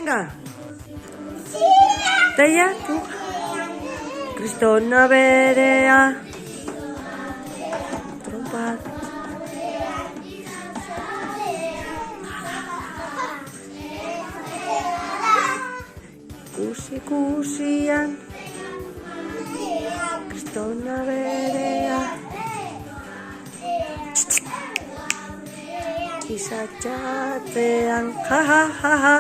venga. Teia, tu. Kristona berea. Trompa. Kusian. Kristona berea. Izatxatzean, ha, ha, ha, ha.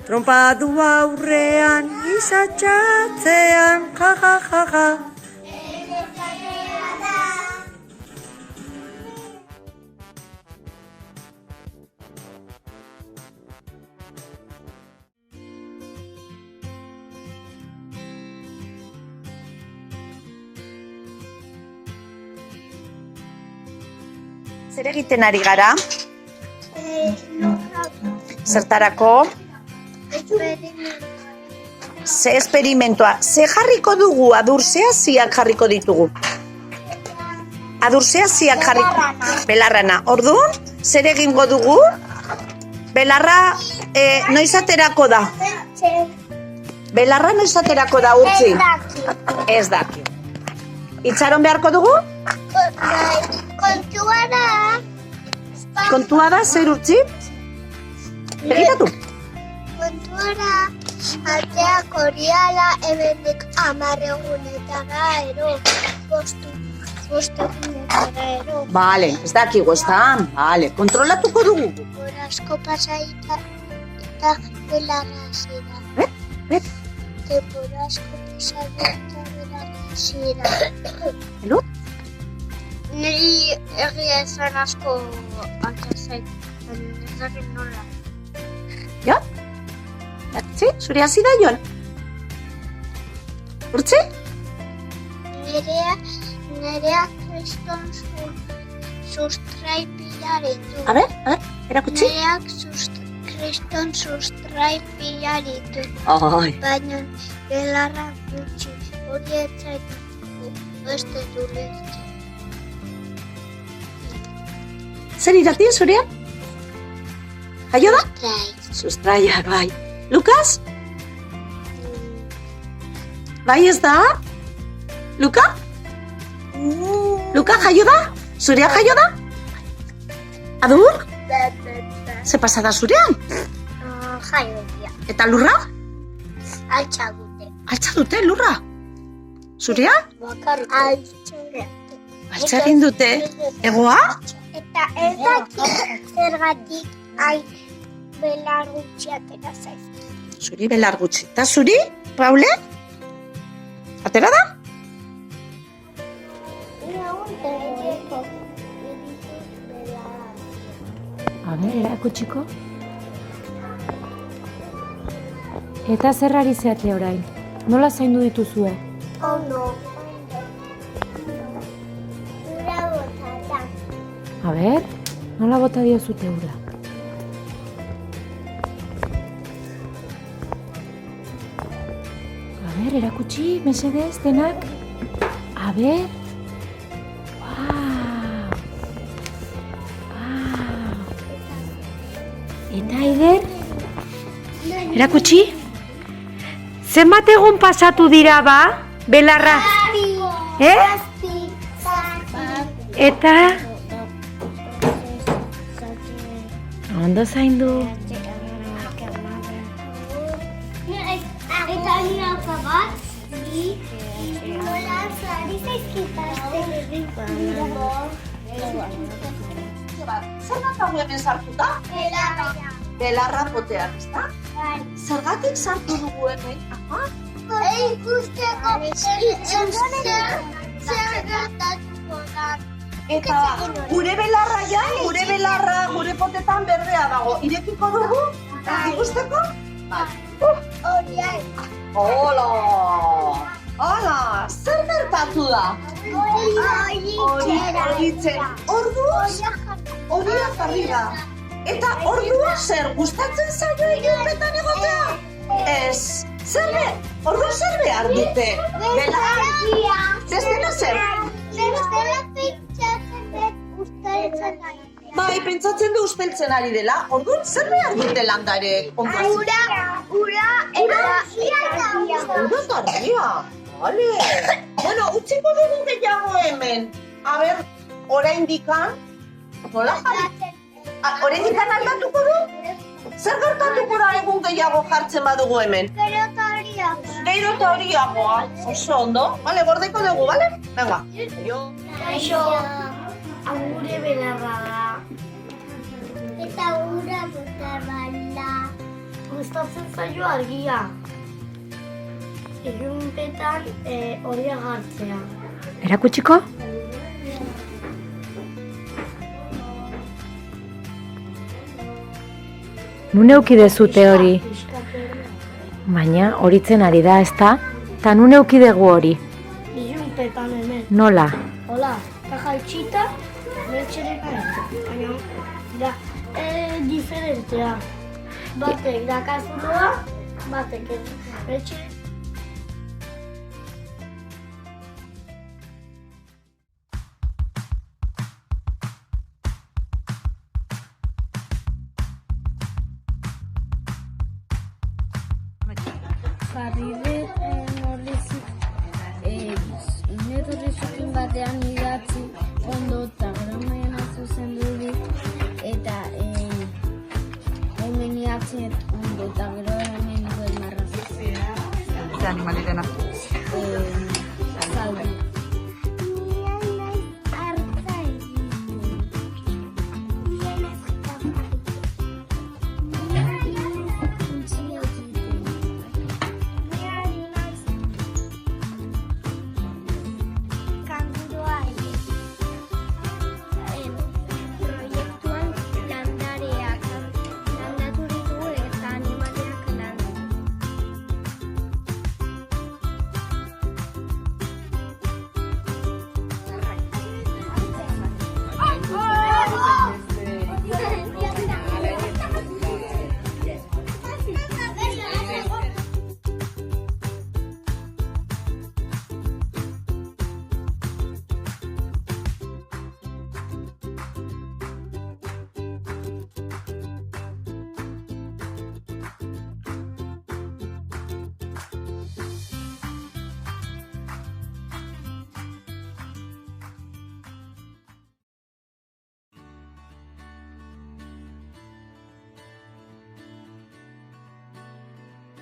Trompadu aurrean, izatxatzean, ja, ja, ja, ja. Zer egiten ari gara? Zertarako? Ze esperimentua. Ze jarriko dugu? Adurzeaziak jarriko ditugu. Adurzeaziak jarriko. Belarrana. Orduan, zer egingo dugu? Belarra noiz aterako da? Belarra noiz aterako da, Urtzi? Ez daki. Itxaron beharko dugu? Kontua da, zer Urtzi? Begitatu. Kontuara, ateak horiala ebendik 10 egunetara ero, 5 egunetara ero. Bale, ez dakigu, ez da? Bale, kontrolatuko dugu. Horazko pasaita eta belarra zira. Horazko pasaita eta belarra zira. Elu? Niri egia ezan asko atazait, ez dakit nola. Ja? Urtzi, zure hasi da joan? Urtzi? Nerea kriston sustrai pilaritu. A ber, erakutsi? Nereak kriston sustrai pilaritu. Ai. Baina belarra gutxi, hori etzaitu beste duletze. Zer irati zurean? Jaio da? Sustraiak, bai. Lukas? Bai ez da? Luka? Luka jaio da? Zurea jaio da? Adur? Ze pasa da zurean? Jaio dira. Eta lurra? Altxa dute. Altxa dute lurra? Zurea? Altxa egin dute. Egoa? Eta ez dakit zergatik belar gutxi atera zaiz. Zuri belar gutxi. Eta zuri, Paule? Atera da? A ber, erakutsiko. Eta zer ari zeate orain? Nola zaindu dituzue? Ondo. Ura botata. A ber, nola bota diozute ura? A ber, erakutsi, mesedez, denak. A ber. Wow. Wow. Eta Aider? Erakutsi? Zenbat egun pasatu dira ba? Belarra? Eta? Ondo zaindu. Eta nirauka bat, nola zari zaizkitazte. Zer da hemen sartuta? Belarra potean, ez da? Zergatik sartu dugu hemen? Ikusteko zer gertatuko da. Eta gure belarra ja, gure potetan berdea dago. Irekiko dugu? Ikusteko? Horiai. Hola! zer gertatu da? Horitzen. Orduz, horia jarri da. Eta ordua zer, gustatzen zaio ilupetan egotea? Ez. Orduan zer behar dute? Bestela zer? Bestela pentsatzen dut usteltzen ari. Bai, pentsatzen du usteltzen ari dela. Orduan zer behar dute landarek? Ura eta argia. Ura eta argia. Vale. Bueno, utziko dugu gehiago hemen. A ber, oraindikan, nola jarri? Oraindikan aldatuko du? Zer gertatuko da egun gehiago jartzen badugu hemen? Gero eta horiago. Gero eta horiagoa. Oso ondo. Vale, gordeko dugu, vale? Venga. Kaixo. Agure belarra da. Eta ura botarra da. Gustatzen zaio argia. Ilunpetan horia jartzea. Erakutsiko? Nun euki dezute hori? Baina horitzen ari da, ezta? Ta nun euki dugu hori? Ilunpetan hemen. Nola? Hola, kaja itxita, betxerek baina, da, diferentea. Batek dakazuloa, batek betxerek. Jarri dut netorrizukin batean idatzi ondo eta gramaian zuzen dut eta hemen idatzen ondo eta gero hemen duen marrazizia. Ze animalirena? Zaldi. Proiektuan landareak landatu ditugu eta animaliak landu.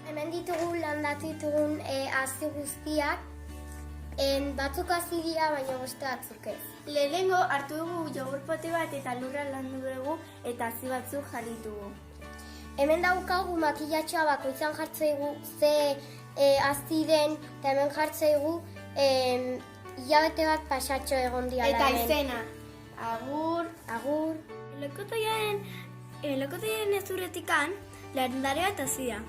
Hemen ditugu landatu ditugun hazi guztiak, batzuk hazi dira, baina beste batzuk ez. Lehenengo hartu dugu jogurpote bat eta lurra landu dugu eta hazi batzuk jarri dugu. Hemen daukagu makillatxoa bakoitzan jartzaigu ze hazi den, eta hemen jartzaigu hilabete bat pasatxo egon diala Eta hemen. izena, agur, Agur. Lokotoiaren ezurretikan landarea eta zia.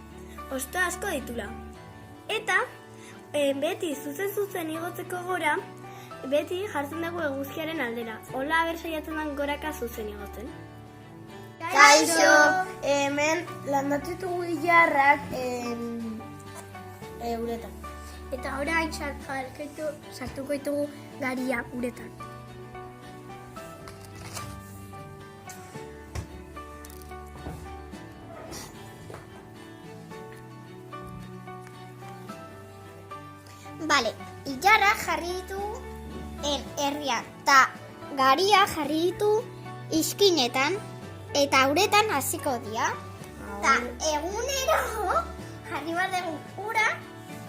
Osto asko ditula. Eta beti zuzen igotzeko gora, beti jartzen dugu eguzkiaren aldera. Hola aber saiatzen den goraka zuzen igotzen. Kaixo! Hemen landatu ditugu ilarrak uretan. Eta orain sartuko ditugu garia uretan. Bale, ilarra jarri ditu herrian, eta garia jarri ditu iskinetan, eta uretan hasiko dira. Eta egunero jarri bat dugu ura,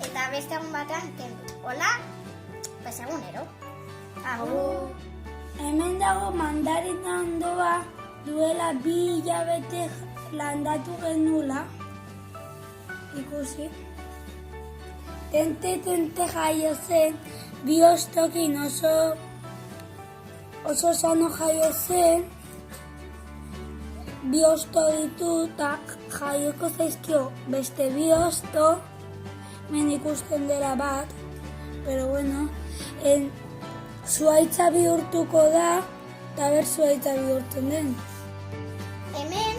eta beste egun batean kendu. Hola, pues egunero. Agur. Hemen dago mandarina ondoa duela 2 hilabete landatu genula. Ikusi. Tente jaio zen, biostokin oso sano jaio zen, biosto ditu eta jaioko zaizkio beste biosto, men ikusten dela bat, pero bueno, zuhaitza bihurtuko da, eta ber zuhaitza bihurtzen den. Hemen,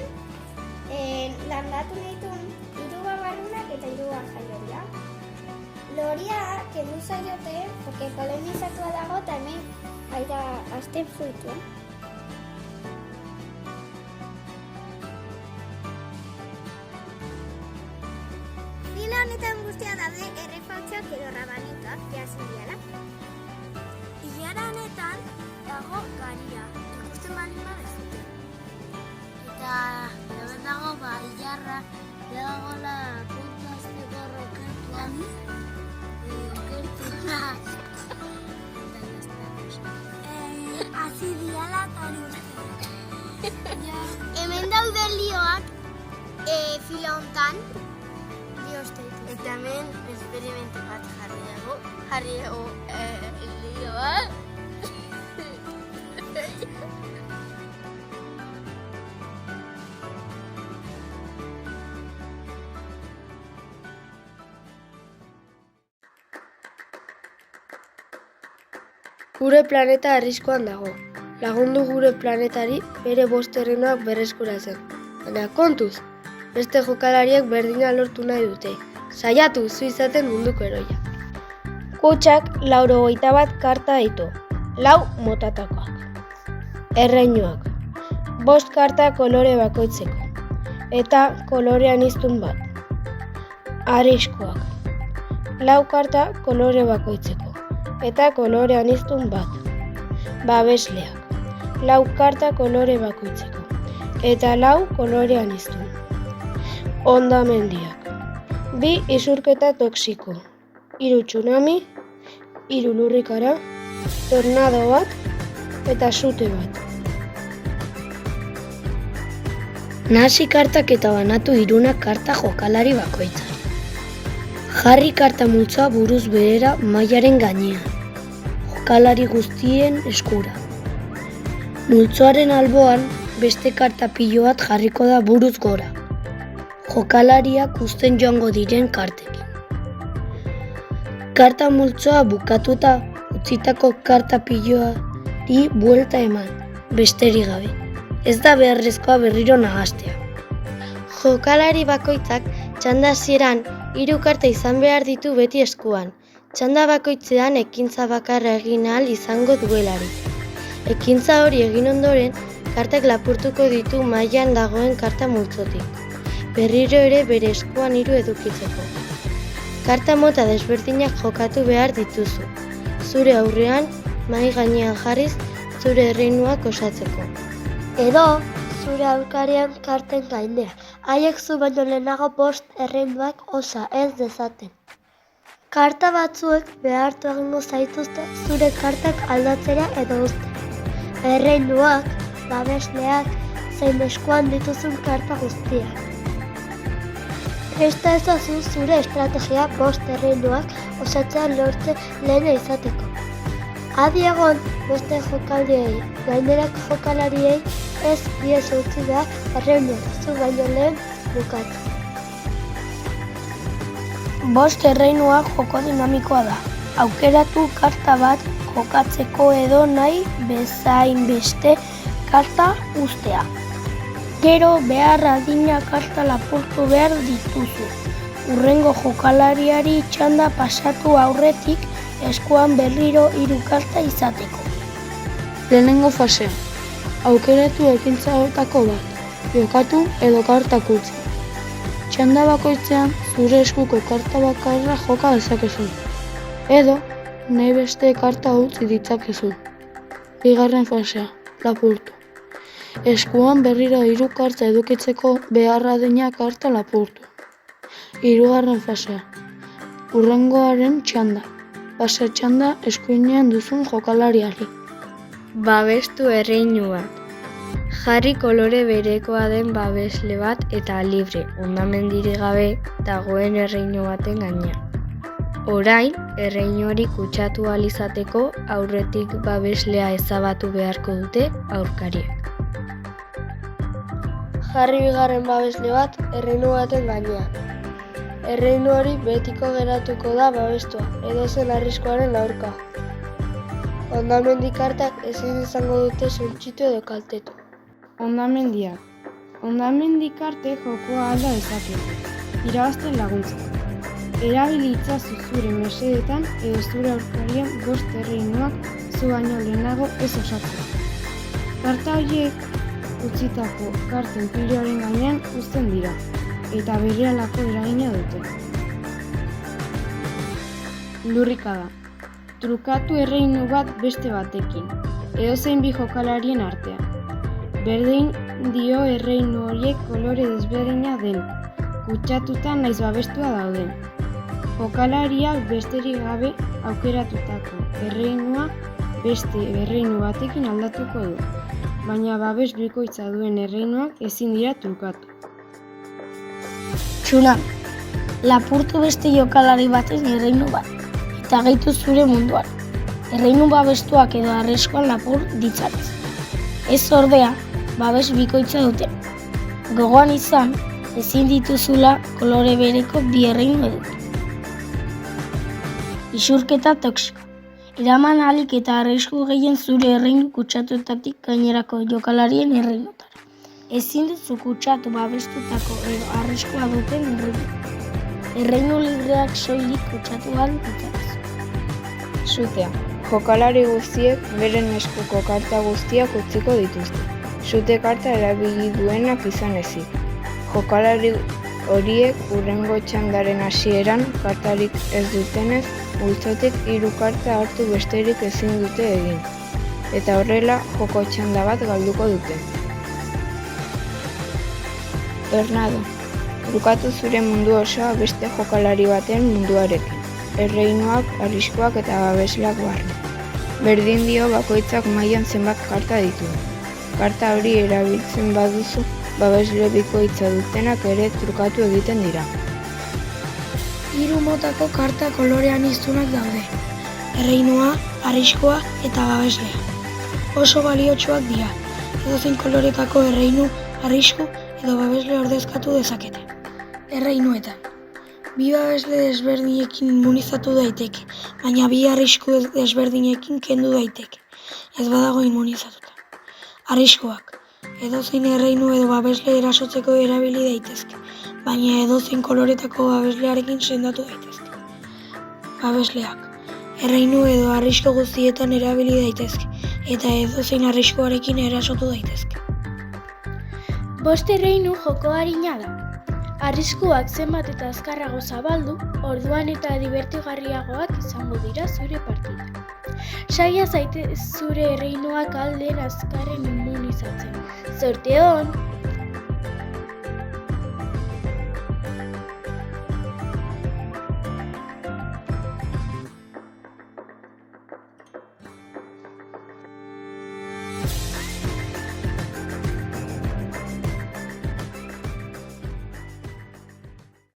landatu nituen 3 babarrunak eta 3 jaioria. Loria, kendu zaiote, porque polenizatua dago, eta hemen aira azten fruituen. Fila honetan guztia daude errefautxoak edo rabanitoak, jasen diala. Ilara honetan dago garia, ikusten baldin badezute. Eta hemen dago ilarra, dagoela puntazteko rokertuan, rokertuan. Azidiala eta hori guztia. Hemen daude lioak fila hontan. Eta hemen esperimentu bat jarri dugu lioa. Gure planeta arriskuan dago. Lagundu gure planetari bere 5 terrenoak berreskuratzen. Baina kontuz, beste jokalariek berdina lortu nahi dute. Saiatu zu izaten munduko heroia. Kutxak 91 karta ditu, 4 motatakoak. Erreinuak, 5 karta kolore bakoitzeko, eta kolore aniztun bat. Arriskuak, 4 karta kolore bakoitzeko, eta kolore aniztun bat. Babesleak, 4 karta kolore bakoitzeko, eta 4 kolore aniztun. Hondamendiak, 2 isurketa toxiko, 3 tsunami, 3 lurrikara, tornado bat, eta sute bat. Nahasi kartak eta banatu 3 karta jokalari bakoitzari. Jarri karta multzoa buruz behera mailaren gainean, jokalari guztien eskura. Multzoaren alboan beste karta pilo bat jarriko da buruz gora, jokalariak uzten joango diren kartekin. Karta multzoa bukatuta utzitako karta piloari buelta eman, besterik gabe. Ez da beharrezkoa berriro nagastea. Jokalari bakoitzak txanda hasieran 3 karta izan behar ditu beti eskuan. Txanda bakoitzean ekintza bakarra egin ahal izango duelarik. Ekintza hori egin ondoren, kartak lapurtuko ditu mailan dagoen karta multzotik. Berriro ere bere eskuan 3 edukitzeko. Karta mota desberdinak jokatu behar dituzu. Zure aurrean, mahai gainean jarriz, zure erreinuak osatzeko. Edo, zure aurkarian karten gainea. Haiek zu baino lehenago 5 erreinuak osa ez dezaten. Karta batzuek behartu egingo zaituzte zure kartak aldatzera edo uzten. Erreinuak, babesleak, zein eskuan dituzun karta guztiak. Presta ezazu zure estrategia 5 erreinuak osatzean lortzen lehena izateko. Adi egon beste jokalariei, gainerako jokalariei ez diez utzi da erreinuak zu baino lehen bukatzen. 5 erreinuak joko dinamikoa da. Aukeratu karta bat jokatzeko edo nahi bezain beste karta uztea. Gero behar adina karta lapurtu behar dituzu. Hurrengo jokalariari txanda pasatu aurretik eskuan berriro 3 karta izateko. Lehenengo fasea. Aukeratu ekintza hotako bat. Jokatu edo kartak utzi. Txanda bakoitzean zure eskuko karta bakarra joka dezakezu. Edo nahi beste karta utzi ditzakezu. Bigarren fasea. Lapurtu. Eskuan berriro 3 karta edukitzeko beharra adina karta lapurtu. 3. fasea. Hurrengoaren txanda. Pase txanda eskuinean duzun jokalariari. Babestu erreinua. Jarri kolore berekoa den babesle bat eta libre, hondamendirik gabe dagoen erreinu baten gainean. Orain, erreinu hori kutsatu ahal izateko aurretik babeslea ezabatu beharko dute aurkariek. Jarri bigarren babesle bat erreinu baten gainean. Erreinu hori betiko geratuko da babestua, edozen arriskuaren aurka. Hondamendi kartak ezin izango dute suntsitu edo kaltetu. Hondamendiak. Hondamendi kartek jokoa alda dezakete, irabazten laguntzen. Erabili itzazu zure mesedetan edo zure aurkarien 5 erreinuak zu baino lehenago ez osatzea. Karta horiek utzitako karten piloaren gainean uzten dira, eta berehalako eragina dute. Lurrikada. Trukatu erreinu bat beste batekin, edozein bi jokalarien artean. Berdin dio erreinu horiek kolore desberdina den, kutsatuta naiz babestua dauden. Jokalariak besterik gabe aukeratutako erreinua beste erreinu batekin aldatuko du, baina babes bikoitza duen erreinuak ezin dira trukatu. Tsunami. Lapurtu beste jokalari baten erreinu bat, eta gehitu zure munduan. Erreinu babestuak edo arriskuan lapur ditzatez. Ez ordea, babes bikoitza duten. Gogoan izan, ezin dituzula kolore bereko bi erreinu edut. Isurketa toxiko. Eraman ahalik eta arrisku gehien zure erreinu kutsatuetatik gainerako jokalarien erreinutara. Ezin duzu kutsatu babestutako edo arriskua duten erreinu. Erreinu libreak soilik kutsatu ahal ditzatez. Sutea. Jokalari guztiek beren eskuko karta guztiak utziko dituzte. Sute karta erabili duenak izan ezik. Jokalari horiek hurrengo txandaren hasieran kartarik ez dutenez, multzotik 3 karta hartu besterik ezin dute egin. Eta horrela joko txanda bat galduko dute. Tornado. Trukatu zure mundu osoa beste jokalari baten munduarekin. Erreinuak, arriskuak eta babesleak barne. Berdin dio bakoitzak mailan zenbat karta ditu. Karta hori erabiltzen baduzu, babesle bikoitza dutenak ere trukatu egiten dira. 3 motako karta kolorean iztunak daude. Erreinua, arriskua eta babeslea. Oso baliotsuak dira. Edozein koloretako erreinu, arrisku edo babesle ordezkatu dezakete. Erreinuetan. 2 babesle desberdinekin immunizatu daiteke, baina 2 arrisku desberdinekin kendu daiteke, ez badago immunizatuta. Arriskuak. Edozein erreinu edo babesle erasotzeko erabili daitezke, baina edozein koloretako babeslearekin sendatu daitezke. Babesleak. Erreinu edo arrisku guztietan erabili daitezke, eta edozein arriskuarekin erasotu daitezke. 5 erreinu joko arina da. Arriskuak zenbat eta azkarrago zabaldu, orduan eta dibertigarriagoak izango dira zure partida. Saia zaitez zure erreinuak ahal den azkarren immunizatzen. Zorte on!